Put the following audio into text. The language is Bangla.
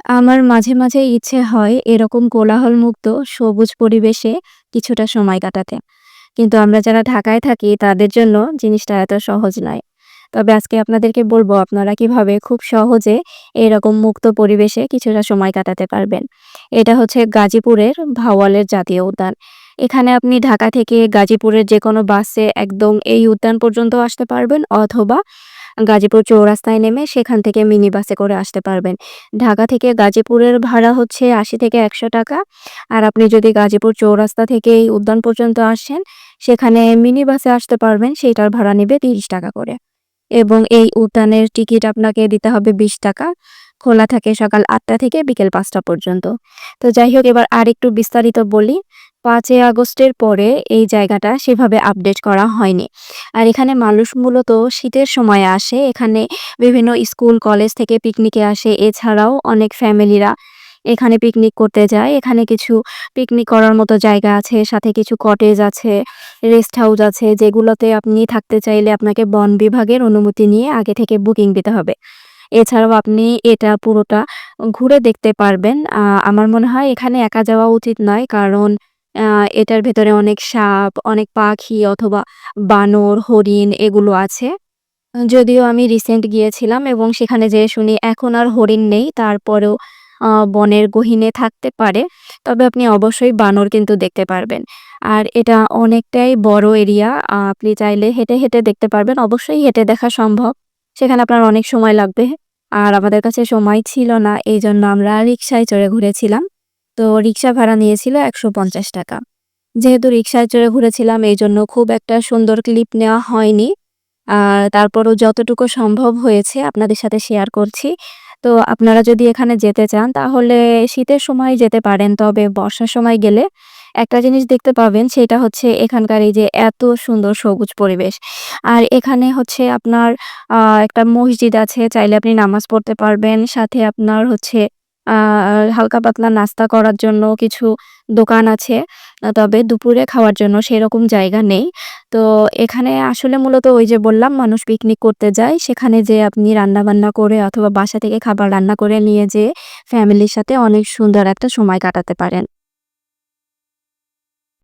আমার মাঝে, মাঝে ইচ্ছে হয় এরকম কোলাহলমুক্ত সবুজ পরিবেশে কিছুটা সময় কাটাতে। কিন্তু আমরা যারা ঢাকায় থাকি তাদের জন্য জিনিসটা এত সহজ নয়। তবে আজকে আপনাদেরকে বলব আপনারা কিভাবে খুব সহজে এরকম মুক্ত পরিবেশে কিছুটা সময় কাটাতে পারবেন। এটা হচ্ছে গাজীপুরের ভাওয়ালের জাতীয় উদ্যান। এখানে আপনি ঢাকা থেকে গাজীপুরের যেকোনো বাসে একদম এই উদ্যান পর্যন্ত আসতে পারবেন অথবা গাজীপুর চৌরাস্তায় নেমে সেখান থেকে মিনি বাসে করে আসতে পারবেন। ঢাকা থেকে গাজীপুরের ভাড়া হচ্ছে ৮০ থেকে ৳১০০। আর আপনি যদি গাজীপুর চৌরাস্তা থেকে এই উদ্যান পর্যন্ত আসেন, সেখানে মিনি বাসে আসতে পারবেন, সেইটার ভাড়া নেবে ৳৩০ করে। এবং এই উদ্যানের টিকিট আপনাকে দিতে হবে ৳২০। খোলা থাকে সকাল ৮টা থেকে বিকেল ৫টা পর্যন্ত। তো যাই হোক এবার আরেকটু বিস্তারিত বলি। ৫ই আগস্টের পরে এই জায়গাটা সেভাবে আপডেট করা হয়নি। আর এখানে মানুষ মূলত শীতের সময়ে আসে। এখানে বিভিন্ন স্কুল, কলেজ থেকে পিকনিকে আসে। এছাড়াও অনেক ফ্যামিলিরা এখানে পিকনিক করতে যায়। এখানে কিছু পিকনিক করার মতো জায়গা আছে, সাথে কিছু কটেজ আছে, রেস্ট হাউস আছে যেগুলোতে আপনি থাকতে চাইলে আপনাকে বন বিভাগের অনুমতি নিয়ে আগে থেকে বুকিং দিতে হবে। এছাড়াও আপনি এটা পুরোটা ঘুরে দেখতে পারবেন। আমার মনে হয় এখানে একা যাওয়া উচিত নয়। কারণ আ এটার ভেতরে অনেক সাপ, অনেক পাখি অথবা বানর, হরিণ এগুলো আছে। যদিও আমি রিসেন্ট গিয়েছিলাম এবং সেখানে যেয়ে শুনি এখন আর হরিণ নেই। তারপরেও বনের গহীনে থাকতে পারে। তবে আপনি অবশ্যই বানর কিন্তু দেখতে পারবেন। আর এটা অনেকটাই বড় এরিয়া। আপনি চাইলে হেঁটে, হেঁটে দেখতে পারবেন। অবশ্যই হেঁটে দেখা সম্ভব। সেখানে আপনার অনেক সময় লাগবে। আর আমাদের কাছে সময় ছিল না। এইজন্য আমরা রিক্সায় চড়ে ঘুরেছিলাম। তো রিক্সা ভাড়া নিয়েছিল ৳১৫০। যেহেতু রিক্সায় চড়ে ঘুরেছিলাম এইজন্য খুব একটা সুন্দর ক্লিপ নেওয়া হয়নি। তারপরও যতটুকু সম্ভব হয়েছে আপনাদের সাথে শেয়ার করছি। তো আপনারা যদি এখানে যেতে চান তাহলে শীতের সময় যেতে পারেন। তবে বর্ষার সময় গেলে একটা জিনিস দেখতে পাবেন সেটা হচ্ছে এখানকার এই যে এত সুন্দর সবুজ পরিবেশ। আর এখানে হচ্ছে আপনার আ একটা মসজিদ আছে, চাইলে আপনি নামাজ পড়তে পারবেন। সাথে আপনার হচ্ছে আ হালকা পাতলা নাস্তা করার জন্য কিছু দোকান আছে। তবে দুপুরে খাওয়ার জন্য সেরকম জায়গা নেই। তো এখানে আসলে মূলত ওই যে বললাম মানুষ পিকনিক করতে যায়। সেখানে যেয়ে আপনি রান্নাবান্না করে অথবা বাসা থেকে খাবার রান্না করে নিয়ে যেয়ে ফ্যামিলির সাথে অনেক সুন্দর একটা সময় কাটাতে পারেন।